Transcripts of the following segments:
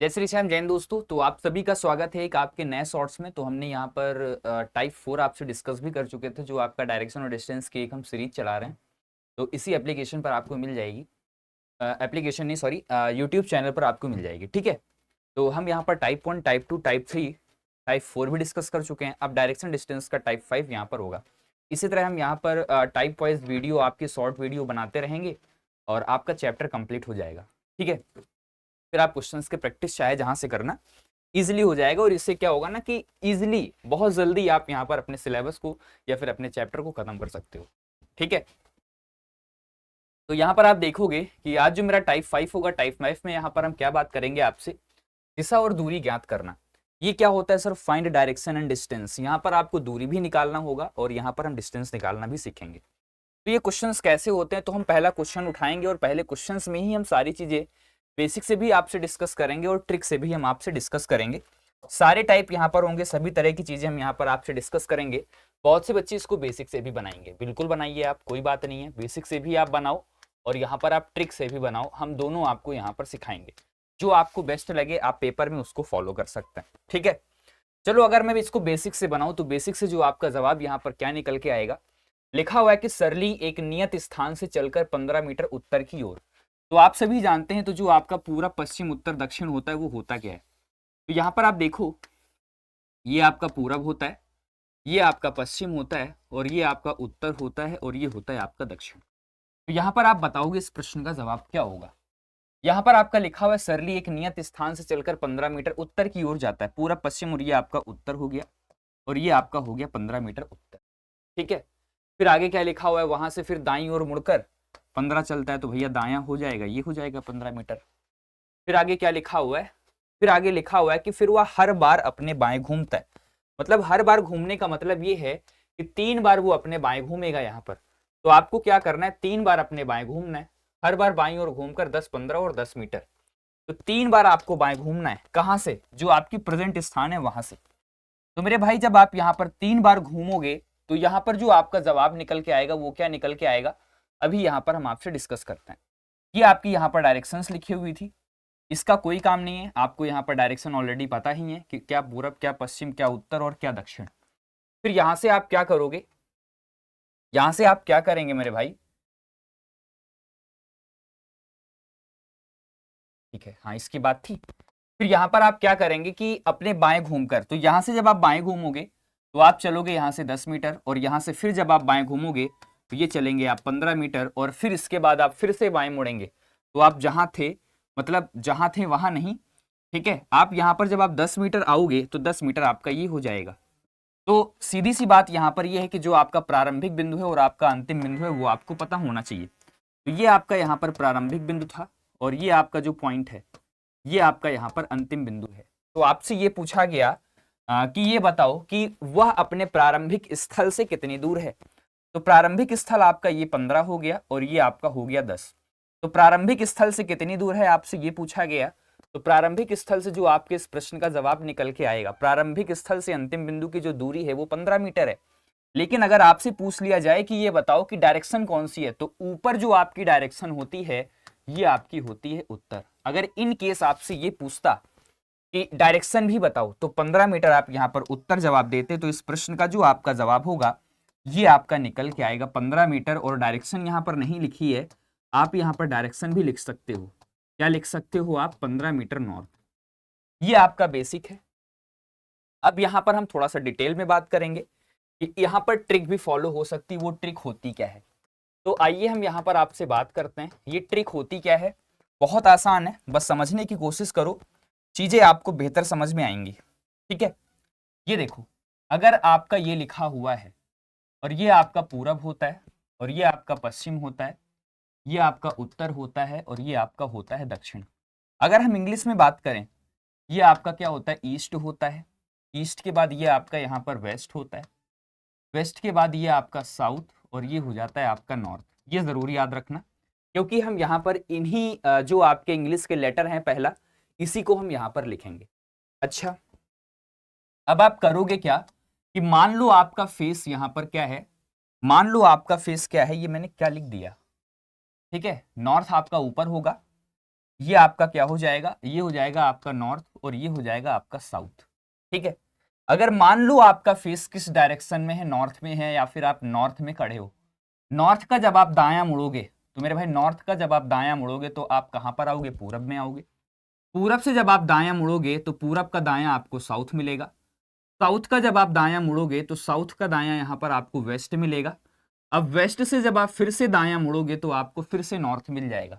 जय श्री श्याम जैन दोस्तों। तो आप सभी का स्वागत है एक आपके नए शॉर्ट्स में। तो हमने यहाँ पर टाइप 4 आपसे डिस्कस भी कर चुके थे, जो आपका डायरेक्शन और डिस्टेंस की एक हम सीरीज चला रहे हैं। तो इसी एप्लीकेशन पर आपको मिल जाएगी, एप्लीकेशन नहीं सॉरी, यूट्यूब चैनल पर आपको मिल जाएगी। ठीक है। तो हम यहाँ पर टाइप 1, टाइप 2, टाइप 3, टाइप 4 भी डिस्कस कर चुके हैं। अब डायरेक्शन डिस्टेंस का टाइप 5 यहाँ पर होगा। इसी तरह हम यहाँ पर टाइप वाइज वीडियो, आपकी शॉर्ट वीडियो बनाते रहेंगे और आपका चैप्टर कंप्लीट हो जाएगा। ठीक है। फिर आप क्वेश्चंस के प्रैक्टिस चाहे जहां से करना, इजीली हो जाएगा। और इससे क्या होगा ना कि इजीली, बहुत जल्दी आप यहाँ पर अपने सिलेबस को या फिर अपने चैप्टर को खत्म कर सकते हो। ठीक है। तो यहाँ पर आप देखोगे कि आज जो मेरा टाइप 5 होगा, टाइप 5 में यहाँ पर हम क्या बात करेंगे आपसे, दिशा और दूरी ज्ञात करना। ये क्या होता है sir? Find direction and distance. यहाँ पर आपको दूरी भी निकालना होगा और यहाँ पर हम डिस्टेंस निकालना भी सीखेंगे। तो ये क्वेश्चंस कैसे होते हैं, तो हम पहला क्वेश्चन उठाएंगे और पहले क्वेश्चंस में ही हम सारी चीजें बेसिक से भी आपसे डिस्कस करेंगे और ट्रिक से भी हम आपसे डिस्कस करेंगे। सारे टाइप यहाँ पर होंगे, सभी तरह की चीजें हम यहाँ पर आपसे डिस्कस करेंगे। बहुत से बच्चे इसको बेसिक से भी बनाएंगे, बिल्कुल बनाइए आप, कोई बात नहीं है। बेसिक से भी आप बनाओ और यहाँ पर आप ट्रिक से भी बनाओ, हम दोनों आपको यहाँ पर सिखाएंगे। जो आपको बेस्ट लगे आप पेपर में उसको फॉलो कर सकते हैं। ठीक है। चलो, अगर मैं इसको बेसिक से बनाऊं तो बेसिक से जो आपका जवाब यहाँ पर क्या निकल के आएगा, लिखा हुआ है कि सरली एक नियत स्थान से चलकर 15 मीटर उत्तर की ओर। तो आप सभी जानते हैं, तो जो आपका पूरा पश्चिम उत्तर दक्षिण होता है वो होता क्या है? तो यहाँ पर आप देखो, ये आपका पूरब होता है, ये आपका पश्चिम होता है और ये आपका उत्तर होता है और ये होता है आपका दक्षिण। तो यहाँ पर आप बताओगे इस प्रश्न का जवाब क्या होगा। यहाँ पर आपका लिखा हुआ है सरली एक नियत स्थान से चलकर 15 मीटर उत्तर की ओर जाता है, पूरा पश्चिम, और ये आपका उत्तर हो गया और ये आपका हो गया 15 मीटर उत्तर। ठीक है। फिर आगे क्या लिखा हुआ है, वहां से फिर दाईं ओर मुड़कर 15 चलता है, तो भैया दायां हो जाएगा, ये हो जाएगा 15 मीटर। फिर आगे क्या लिखा हुआ है, फिर आगे लिखा हुआ है कि फिर वह हर बार अपने बाएं घूमता है। मतलब हर बार घूमने का मतलब ये है कि 3 बार वो अपने बाएं घूमेगा यहाँ पर। तो आपको क्या करना है, 3 बार अपने बाएं घूमना है, हर बार बाईं ओर घूमकर 10, 15 और 10 मीटर। तो 3 बार आपको बाएं घूमना है, कहां से? जो आपकी प्रेजेंट स्थान है वहां से। तो मेरे भाई, जब आप यहाँ पर 3 बार घूमोगे तो यहाँ पर जो आपका जवाब निकल के आएगा वो क्या निकल के आएगा, अभी यहाँ पर हम आपसे डिस्कस करते हैं। ये आपकी यहाँ पर डायरेक्शंस लिखी हुई थी, इसका कोई काम नहीं है, आपको यहाँ पर डायरेक्शन ऑलरेडी पता ही है कि क्या पूरब, क्या पश्चिम, क्या उत्तर और क्या दक्षिण। फिर यहाँ से आप क्या करोगे, यहाँ से आप क्या करेंगे मेरे भाई? ठीक है, हाँ इसकी बात थी। फिर यहाँ पर आप क्या करेंगे कि अपने बाएं घूमकर, तो यहाँ से जब आप बाएं घूमोगे तो आप चलोगे यहाँ से 10 मीटर, और यहाँ से फिर जब आप बाएं घूमोगे तो ये चलेंगे आप 15 मीटर, और फिर इसके बाद आप फिर से बाएं मुड़ेंगे तो आप जहाँ थे, मतलब जहाँ थे वहां नहीं। ठीक है। आप यहाँ पर जब आप 10 मीटर आओगे तो 10 मीटर आपका ये हो जाएगा। तो सीधी सी बात यहाँ पर यह है कि जो आपका प्रारंभिक बिंदु है और आपका अंतिम बिंदु है वो आपको पता होना चाहिए। तो ये आपका यहाँ पर प्रारंभिक बिंदु था और ये आपका जो पॉइंट है ये आपका यहाँ पर अंतिम बिंदु है। तो आपसे ये पूछा गया कि ये बताओ कि वह अपने प्रारंभिक स्थल से कितनी दूर है। तो प्रारंभिक स्थल आपका ये 15 हो गया और ये आपका हो गया 10। तो प्रारंभिक स्थल से कितनी दूर है आपसे ये पूछा गया। तो प्रारंभिक स्थल से जो आपके इस प्रश्न का जवाब निकल के आएगा, प्रारंभिक स्थल से अंतिम बिंदु की जो दूरी है वो 15 मीटर है। लेकिन अगर आपसे पूछ लिया जाए कि ये बताओ कि डायरेक्शन कौन सी है, तो ऊपर जो आपकी डायरेक्शन होती है ये आपकी होती है उत्तर। अगर इन केस आपसे ये पूछता कि डायरेक्शन भी बताओ तो 15 मीटर आप यहाँ पर उत्तर जवाब देते, तो इस प्रश्न का जो आपका जवाब होगा ये आपका निकल के आएगा 15 मीटर। और डायरेक्शन यहाँ पर नहीं लिखी है, आप यहाँ पर डायरेक्शन भी लिख सकते हो। क्या लिख सकते हो आप? 15 मीटर नॉर्थ। ये आपका बेसिक है। अब यहाँ पर हम थोड़ा सा डिटेल में बात करेंगे कि यहाँ पर ट्रिक भी फॉलो हो सकती है, वो ट्रिक होती क्या है। तो आइए हम यहाँ पर आपसे बात करते हैं, ये ट्रिक होती क्या है। बहुत आसान है, बस समझने की कोशिश करो, चीजें आपको बेहतर समझ में आएंगी। ठीक है। ये देखो, अगर आपका ये लिखा हुआ है और ये आपका पूरब होता है और ये आपका पश्चिम होता है, ये आपका उत्तर होता है और ये आपका होता है दक्षिण। अगर हम इंग्लिश में बात करें, ये आपका क्या होता है? ईस्ट होता है। ईस्ट के बाद ये आपका यहाँ पर वेस्ट होता है, वेस्ट के बाद ये आपका साउथ, और ये हो जाता है आपका नॉर्थ। ये जरूर याद रखना, क्योंकि हम यहाँ पर इन्हीं जो आपके इंग्लिश के लेटर हैं पहला, इसी को हम यहाँ पर लिखेंगे। अच्छा, अब आप करोगे क्या कि मान लो आपका फेस यहाँ पर क्या है, मान लो आपका फेस क्या है, ये मैंने क्या लिख दिया। ठीक है, नॉर्थ आपका ऊपर होगा, ये आपका क्या हो जाएगा, ये हो जाएगा आपका नॉर्थ और ये हो जाएगा आपका साउथ। ठीक है, अगर मान लो आपका फेस किस डायरेक्शन में है, नॉर्थ में है, या फिर आप नॉर्थ में खड़े हो, नॉर्थ का जब आप दायां मुड़ोगे तो मेरे भाई नॉर्थ का जब आप दायां मुड़ोगे तो आप कहां पर आओगे, पूरब में आओगे। पूरब से जब आप दायां मुड़ोगे तो पूरब का दायां आपको साउथ मिलेगा। साउथ का जब आप दायां मुड़ोगे तो साउथ का दायां यहां पर आपको वेस्ट मिलेगा। अब वेस्ट से जब आप फिर से दायां मुड़ोगे तो आपको फिर से नॉर्थ मिल जाएगा।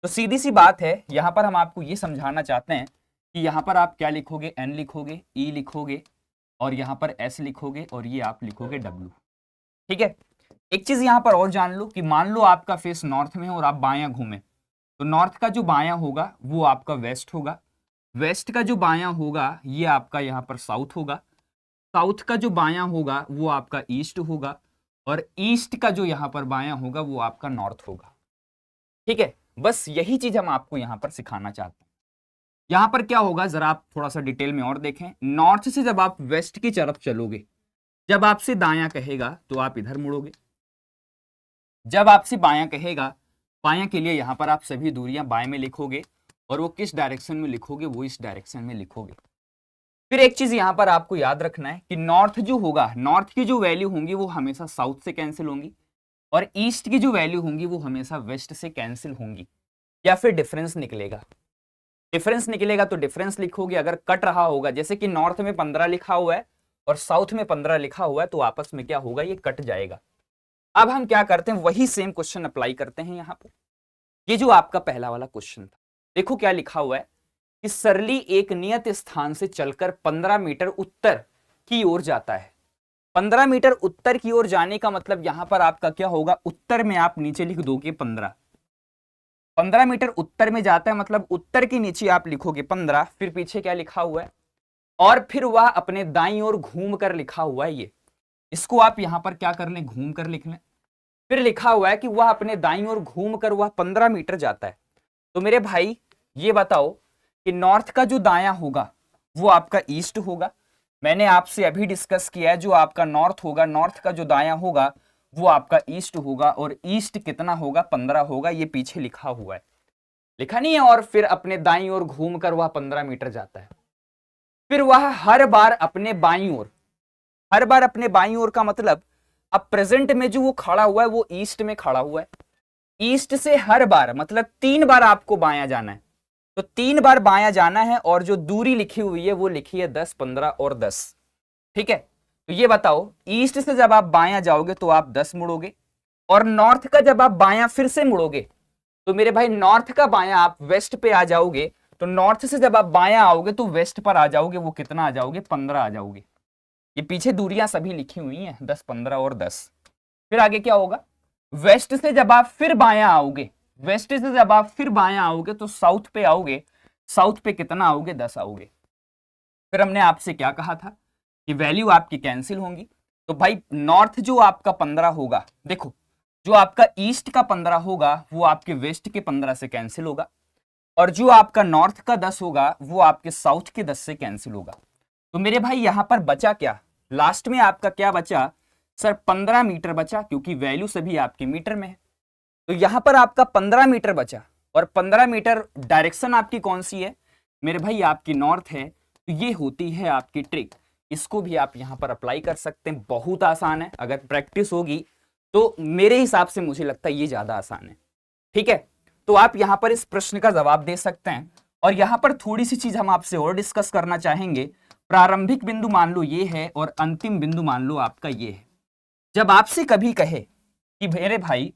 तो सीधी सी बात है, यहां पर हम आपको ये समझाना चाहते हैं कि यहां पर आप क्या लिखोगे, एन लिखोगे, ई लिखोगे, और यहां पर एस लिखोगे, और ये आप लिखोगे डब्ल्यू। ठीक है, एक चीज यहां पर और जान लो कि मान लो आपका फेस नॉर्थ में है और आप बायां घूमे, तो नॉर्थ का जो बायां होगा वो आपका वेस्ट होगा, वेस्ट का जो बायां होगा ये आपका यहाँ पर साउथ होगा, साउथ का जो बायां होगा वो आपका ईस्ट होगा, और ईस्ट का जो यहाँ पर बायां होगा वो आपका नॉर्थ होगा। ठीक है, बस यही चीज हम आपको यहाँ पर सिखाना चाहते हैं। यहाँ पर क्या होगा, जरा आप थोड़ा सा डिटेल में और देखें। नॉर्थ से जब आप वेस्ट की तरफ चलोगे, जब आपसे दायां कहेगा तो आप इधर मुड़ोगे, जब आपसे बायां कहेगा, बायां के लिए यहां पर आप सभी दूरियां बाएं में लिखोगे, और वो किस डायरेक्शन में लिखोगे, वो इस डायरेक्शन में लिखोगे। फिर एक चीज यहां पर आपको याद रखना है कि नॉर्थ जो होगा, नॉर्थ की जो वैल्यू होंगी वो हमेशा साउथ से कैंसिल होंगी, और ईस्ट की जो वैल्यू होंगी वो हमेशा वेस्ट से कैंसिल होंगी, या फिर डिफरेंस निकलेगा। डिफरेंस निकलेगा तो डिफरेंस लिखोगे। अगर कट रहा होगा, जैसे कि नॉर्थ में 15 लिखा हुआ है और साउथ में 15 लिखा हुआ है, तो आपस में क्या होगा, ये कट जाएगा। अब हम क्या करते हैं, वही सेम क्वेश्चन अप्लाई करते हैं यहां पर। ये जो आपका पहला वाला क्वेश्चन था, देखो क्या लिखा हुआ है कि सरली एक नियत स्थान से चलकर 15 मीटर उत्तर की ओर जाता है। 15 मीटर उत्तर की ओर जाने का मतलब यहां पर आपका क्या होगा, उत्तर में आप नीचे लिख दोगे 15। 15 मीटर उत्तर में जाता है मतलब उत्तर के नीचे आप लिखोगे 15, फिर पीछे क्या लिखा हुआ है, और फिर वह अपने दाईं ओर घूम कर लिखा हुआ है। ये इसको आप यहां पर क्या कर लें, घूम कर लिख लें। फिर लिखा हुआ है कि वह अपने दाईं ओर घूम कर वह 15 मीटर जाता है। तो मेरे भाई ये बताओ कि नॉर्थ का जो दायां होगा वो आपका ईस्ट होगा। मैंने आपसे अभी डिस्कस किया है, जो आपका नॉर्थ होगा, नॉर्थ का जो दायां होगा वो आपका ईस्ट होगा, और ईस्ट कितना होगा, 15 होगा। ये पीछे लिखा हुआ है, लिखा नहीं है। और फिर अपने दाईं ओर घूम कर वह 15 मीटर जाता है। फिर वह हर बार अपने बाईं ओर, हर बार अपने बाईं ओर का मतलब अब प्रेजेंट में जो वो खड़ा हुआ है वो ईस्ट में खड़ा हुआ है। ईस्ट से हर बार मतलब 3 बार आपको बायां जाना है, तो 3 बार बायां जाना है, और जो दूरी लिखी हुई है वो लिखी है 10, 15 और 10। ठीक है, तो ये बताओ, ईस्ट से जब आप बायां जाओगे तो आप 10 मुड़ोगे, और नॉर्थ का जब आप बायां फिर से मुड़ोगे तो मेरे भाई नॉर्थ का बायां आप वेस्ट पे आ जाओगे। तो नॉर्थ से जब आप बायां आओगे तो वेस्ट पर आ जाओगे, वो कितना आ जाओगे, 15 आ जाओगे। ये पीछे दूरियां सभी लिखी हुई हैं, 10, 15 और 10। फिर आगे क्या होगा, वेस्ट से जब आप फिर बायां आओगे, वेस्ट से जब आप फिर बायां आओगे तो साउथ पे आओगे, साउथ पे कितना आओगे, 10 आओगे। फिर हमने आपसे क्या कहा था कि वैल्यू आपकी कैंसिल होंगी। तो भाई नॉर्थ जो आपका 15 होगा, देखो जो आपका ईस्ट का 15 होगा वो आपके वेस्ट के 15 से कैंसिल होगा, और जो आपका नॉर्थ का 10 होगा वो आपके साउथ के 10 से कैंसिल होगा। तो मेरे भाई यहां पर बचा क्या, लास्ट में आपका क्या बचा सर, 15 मीटर बचा, क्योंकि वैल्यू सभी आपके मीटर में है। तो यहां पर आपका 15 मीटर बचा, और 15 मीटर डायरेक्शन आपकी कौन सी है मेरे भाई, आपकी नॉर्थ है। तो ये होती है आपकी ट्रिक, इसको भी आप यहां पर अप्लाई कर सकते हैं। बहुत आसान है, अगर प्रैक्टिस होगी तो मेरे हिसाब से मुझे लगता है ये ज्यादा आसान है। ठीक है, तो आप यहां पर इस प्रश्न का जवाब दे सकते हैं। और यहां पर थोड़ी सी चीज हम आपसे और डिस्कस करना चाहेंगे। प्रारंभिक बिंदु मान लो ये है, और अंतिम बिंदु मान लो आपका ये है। जब आपसे कभी कहे कि मेरे भाई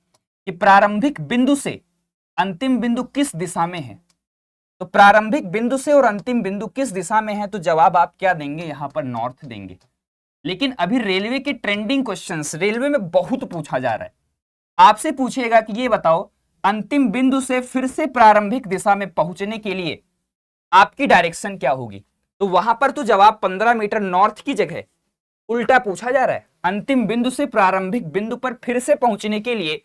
कि प्रारंभिक बिंदु से अंतिम बिंदु किस दिशा में है, तो प्रारंभिक बिंदु से और अंतिम बिंदु किस दिशा में है, तो जवाब आप क्या देंगे, यहां पर नॉर्थ देंगे। लेकिन अभी रेलवे के ट्रेंडिंग क्वेश्चंस रेलवे में बहुत पूछा जा रहा है, आपसे पूछेगा कि ये बताओ अंतिम बिंदु से फिर से प्रारंभिक दिशा में पहुंचने के लिए आपकी डायरेक्शन क्या होगी। तो वहां पर तो जवाब 15 मीटर नॉर्थ की जगह उल्टा पूछा जा रहा है, अंतिम बिंदु से प्रारंभिक बिंदु पर फिर से पहुंचने के लिए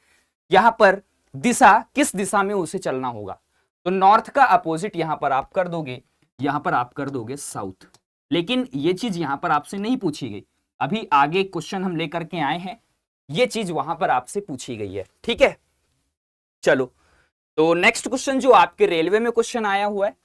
यहां पर दिशा किस दिशा में उसे चलना होगा। तो नॉर्थ का अपोजिट यहां पर आप कर दोगे, यहां पर आप कर दोगे साउथ। लेकिन ये चीज यहां पर आपसे नहीं पूछी गई, अभी आगे क्वेश्चन हम लेकर के आए हैं, ये चीज वहां पर आपसे पूछी गई है। ठीक है, चलो तो नेक्स्ट क्वेश्चन जो आपके रेलवे में क्वेश्चन आया हुआ है,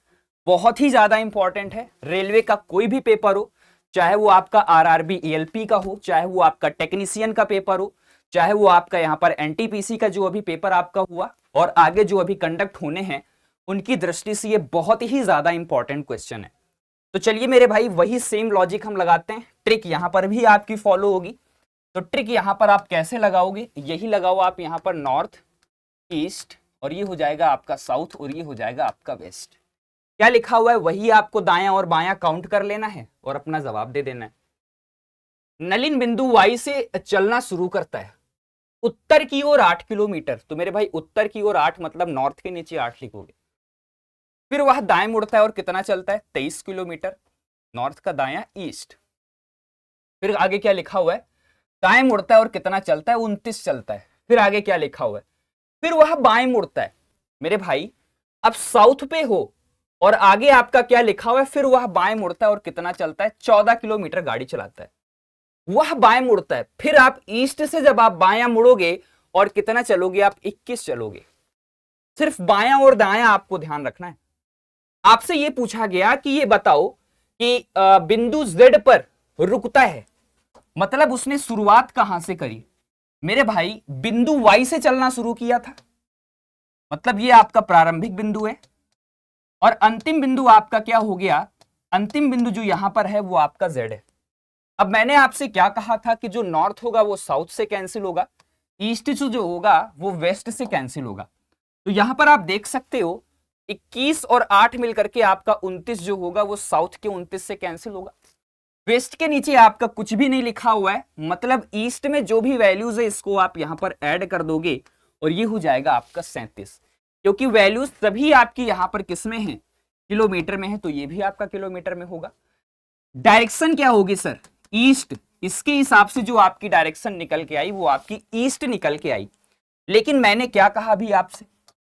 बहुत ही ज्यादा इंपॉर्टेंट है। रेलवे का कोई भी पेपर हो, चाहे वो आपका आरआरबी ईएलपी का हो, चाहे वो आपका टेक्नीशियन का पेपर हो, चाहे वो आपका यहाँ पर एनटीपीसी का जो अभी पेपर आपका हुआ और आगे जो अभी कंडक्ट होने हैं, उनकी दृष्टि से ये बहुत ही ज्यादा इंपॉर्टेंट क्वेश्चन है। तो चलिए मेरे भाई वही सेम लॉजिक हम लगाते हैं, ट्रिक यहां पर भी आपकी फॉलो होगी। तो ट्रिक यहां पर आप कैसे लगाओगे, यही लगाओ आप यहां पर नॉर्थ ईस्ट, और ये हो जाएगा आपका साउथ, और ये हो जाएगा आपका वेस्ट। क्या लिखा हुआ है वही आपको दायां और बायां काउंट कर लेना है और अपना जवाब दे देना है। नलिन बिंदु वाई से चलना शुरू करता है उत्तर की ओर 8 किलोमीटर। तो मेरे भाई उत्तर की ओर 8 मतलब नॉर्थ के नीचे 8 लिखोगे। फिर वह दाएं मुड़ता है और कितना चलता है, 23 किलोमीटर, नॉर्थ का दायां ईस्ट। फिर आगे क्या लिखा हुआ है, दाएं मुड़ता है और कितना चलता है, 29 चलता है। फिर आगे क्या लिखा हुआ है, फिर वह बाएं मुड़ता है। मेरे भाई अब साउथ पे हो और आगे आपका क्या लिखा हुआ है, फिर वह बाएं मुड़ता है और कितना चलता है, 14 किलोमीटर गाड़ी चलाता है। वह बाएं मुड़ता है, फिर आप ईस्ट से जब आप बायां मुड़ोगे और कितना चलोगे, आप 21 चलोगे। सिर्फ बायां और दायां आपको ध्यान रखना है। आपसे यह पूछा गया कि ये बताओ कि बिंदु Z पर रुकता है, मतलब उसने शुरुआत कहां से करी। मेरे भाई बिंदु Y से चलना शुरू किया था, मतलब ये आपका प्रारंभिक बिंदु है, और अंतिम बिंदु आपका क्या हो गया, अंतिम बिंदु जो यहां पर है वो आपका Z है। अब मैंने आपसे क्या कहा था कि जो नॉर्थ होगा वो साउथ से कैंसिल होगा, ईस्ट जो होगा वो वेस्ट से कैंसिल होगा। तो यहां पर आप देख सकते हो 21 और 8 मिलकर के आपका 29 जो होगा वो साउथ के 29 से कैंसिल होगा। वेस्ट के नीचे आपका कुछ भी नहीं लिखा हुआ है, मतलब ईस्ट में जो भी वैल्यूज है इसको आप यहां पर ऐड कर दोगे और ये हो जाएगा आपका 37, क्योंकि वैल्यूज सभी आपकी यहां पर किस में है, किलोमीटर में है, तो ये भी आपका किलोमीटर में होगा। डायरेक्शन क्या होगी सर, ईस्ट। इसके हिसाब से जो आपकी डायरेक्शन निकल के आई वो आपकी ईस्ट निकल के आई। लेकिन मैंने क्या कहा अभी आपसे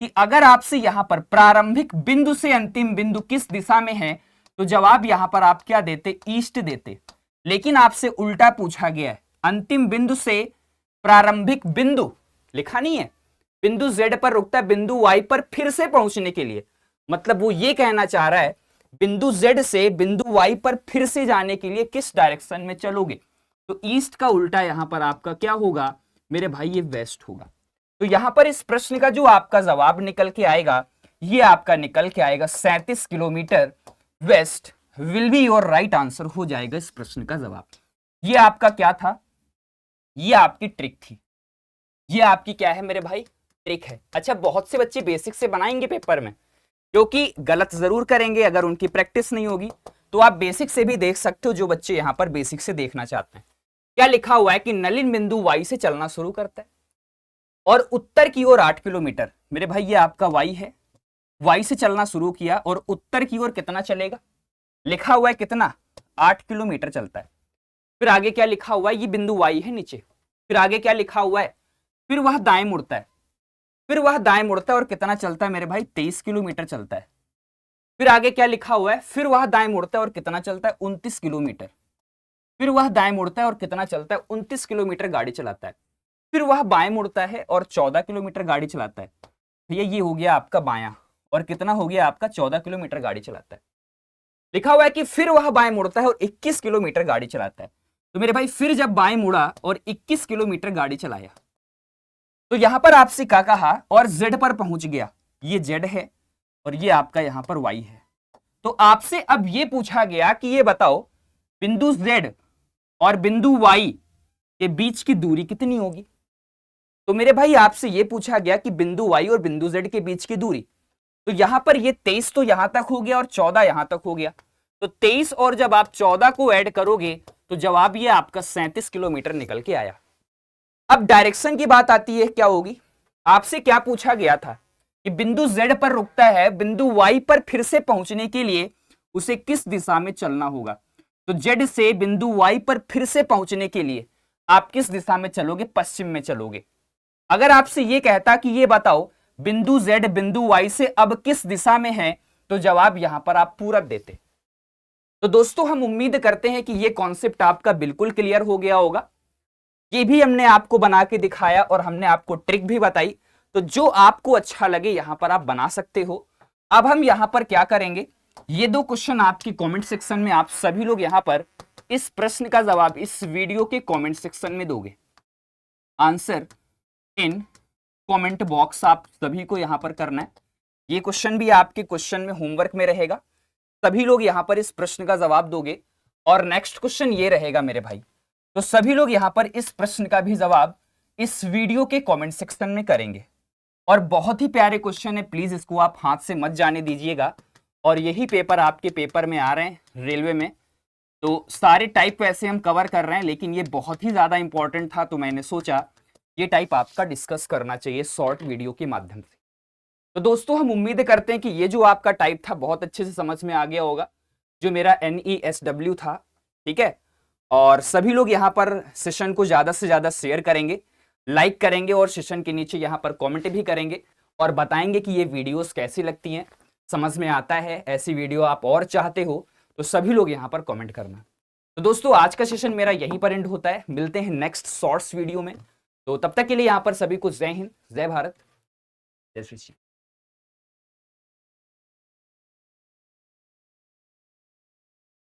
कि अगर आपसे यहां पर प्रारंभिक बिंदु से अंतिम बिंदु किस दिशा में है, तो जवाब यहां पर आप क्या देते, ईस्ट देते। लेकिन आपसे उल्टा पूछा गया है, अंतिम बिंदु से प्रारंभिक बिंदु लिखा नहीं है, बिंदु Z पर रुकता है बिंदु Y पर फिर से पहुंचने के लिए। मतलब वो ये कहना चाह रहा है बिंदु Z से बिंदु Y पर फिर से जाने के लिए किस डायरेक्शन में चलोगे। तो ईस्ट का उल्टा यहां पर आपका क्या होगा मेरे भाई, ये वेस्ट होगा। तो यहां पर इस प्रश्न का जो आपका जवाब निकल के आएगा, ये आपका निकल के आएगा 37 kilometre west will be your right answer हो जाएगा इस प्रश्न का जवाब। ये आपका क्या था, ये आपकी ट्रिक थी, ये आपकी क्या है मेरे भाई, ट्रिक है। अच्छा, बहुत से बच्चे बेसिक से बनाएंगे पेपर में, क्योंकि गलत जरूर करेंगे अगर उनकी प्रैक्टिस नहीं होगी। तो आप बेसिक से भी देख सकते हो, जो बच्चे यहां पर बेसिक से देखना चाहते हैं। क्या लिखा हुआ है कि नलिन बिंदु Y से चलना शुरू करता है और उत्तर की ओर 8 किलोमीटर। मेरे भाई ये आपका Y है, Y से चलना शुरू किया और उत्तर की ओर कितना चलेगा, लिखा हुआ है कितना, 8 किलोमीटर चलता है। फिर आगे क्या लिखा हुआ है, ये बिंदु Y है नीचे। फिर आगे क्या लिखा हुआ है, फिर वह दाएं मुड़ता है, फिर वह दाएं मुड़ता है और कितना चलता है मेरे भाई, 23 किलोमीटर चलता है। फिर आगे क्या लिखा हुआ है, फिर वह दाएं मुड़ता है और कितना चलता है, 29 किलोमीटर। फिर वह दाएं मुड़ता है और कितना चलता है, 29 किलोमीटर गाड़ी चलाता है। फिर वह बाएं मुड़ता है और 14 किलोमीटर गाड़ी चलाता है। भैया ये हो गया आपका बायां, और कितना हो गया आपका, 14 किलोमीटर गाड़ी चलाता है। लिखा हुआ है कि फिर वह बाएं मुड़ता है और 21 किलोमीटर गाड़ी चलाता है। तो मेरे भाई फिर जब बाएं मुड़ा और 21 किलोमीटर गाड़ी चलाया, तो यहां पर आपसे क्या कहा, और Z पर पहुंच गया। ये Z है और ये आपका यहां पर Y है। तो आपसे अब ये पूछा गया कि ये बताओ बिंदु Z और बिंदु Y के बीच की दूरी कितनी होगी। तो मेरे भाई आपसे ये पूछा गया कि बिंदु Y और बिंदु Z के बीच की दूरी। तो यहां पर ये 23 तो यहां तक हो गया और 14 यहां तक हो गया। तो 23 और जब आप 14 को ऐड करोगे तो जवाब ये आपका 37 किलोमीटर निकल के आया। अब डायरेक्शन की बात आती है, क्या होगी, आपसे क्या पूछा गया था कि बिंदु Z पर रुकता है, बिंदु Y पर फिर से पहुंचने के लिए उसे किस दिशा में चलना होगा। तो Z से बिंदु Y पर फिर से पहुंचने के लिए आप किस दिशा में चलोगे, पश्चिम में चलोगे। अगर आपसे यह कहता कि ये बताओ बिंदु Z बिंदु Y से अब किस दिशा में है, तो जवाब यहां पर आप पूरब देते। तो दोस्तों हम उम्मीद करते हैं कि यह कॉन्सेप्ट आपका बिल्कुल क्लियर हो गया होगा। ये भी हमने आपको बना के दिखाया और हमने आपको ट्रिक भी बताई। तो जो आपको अच्छा लगे यहां पर आप बना सकते हो। अब हम यहां पर क्या करेंगे, ये 2 क्वेश्चन आपकी कमेंट सेक्शन में आप सभी लोग यहां पर इस प्रश्न का जवाब इस वीडियो के कमेंट सेक्शन में दोगे। आंसर इन कमेंट बॉक्स आप सभी को यहां पर करना है। ये क्वेश्चन भी आपके क्वेश्चन में होमवर्क में रहेगा, सभी लोग यहां पर इस प्रश्न का जवाब दोगे। और नेक्स्ट क्वेश्चन ये रहेगा मेरे भाई, तो सभी लोग यहां पर इस प्रश्न का भी जवाब इस वीडियो के कमेंट सेक्शन में करेंगे। और बहुत ही प्यारे क्वेश्चन है, प्लीज इसको आप हाथ से मत जाने दीजिएगा। और यही पेपर आपके पेपर में आ रहे हैं रेलवे में, तो सारे टाइप वैसे हम कवर कर रहे हैं, लेकिन ये बहुत ही ज्यादा इंपॉर्टेंट था, तो मैंने सोचा ये टाइप आपका डिस्कस करना चाहिए शॉर्ट वीडियो के माध्यम से। तो दोस्तों हम उम्मीद करते हैं कि ये जो आपका टाइप था बहुत अच्छे से समझ में आ गया होगा, जो मेरा NESW था, ठीक है। और सभी लोग यहाँ पर सेशन को ज्यादा से ज्यादा शेयर करेंगे, लाइक करेंगे और सेशन के नीचे यहाँ पर कमेंट भी करेंगे और बताएंगे कि ये वीडियोस कैसी लगती हैं, समझ में आता है, ऐसी वीडियो आप और चाहते हो, तो सभी लोग यहाँ पर कमेंट करना। तो दोस्तों आज का सेशन मेरा यहीं पर एंड होता है, मिलते हैं नेक्स्ट शॉर्ट्स वीडियो में। तो तब तक के लिए यहाँ पर सभी को जय हिंद, जय भारत, जय श्री कृष्ण।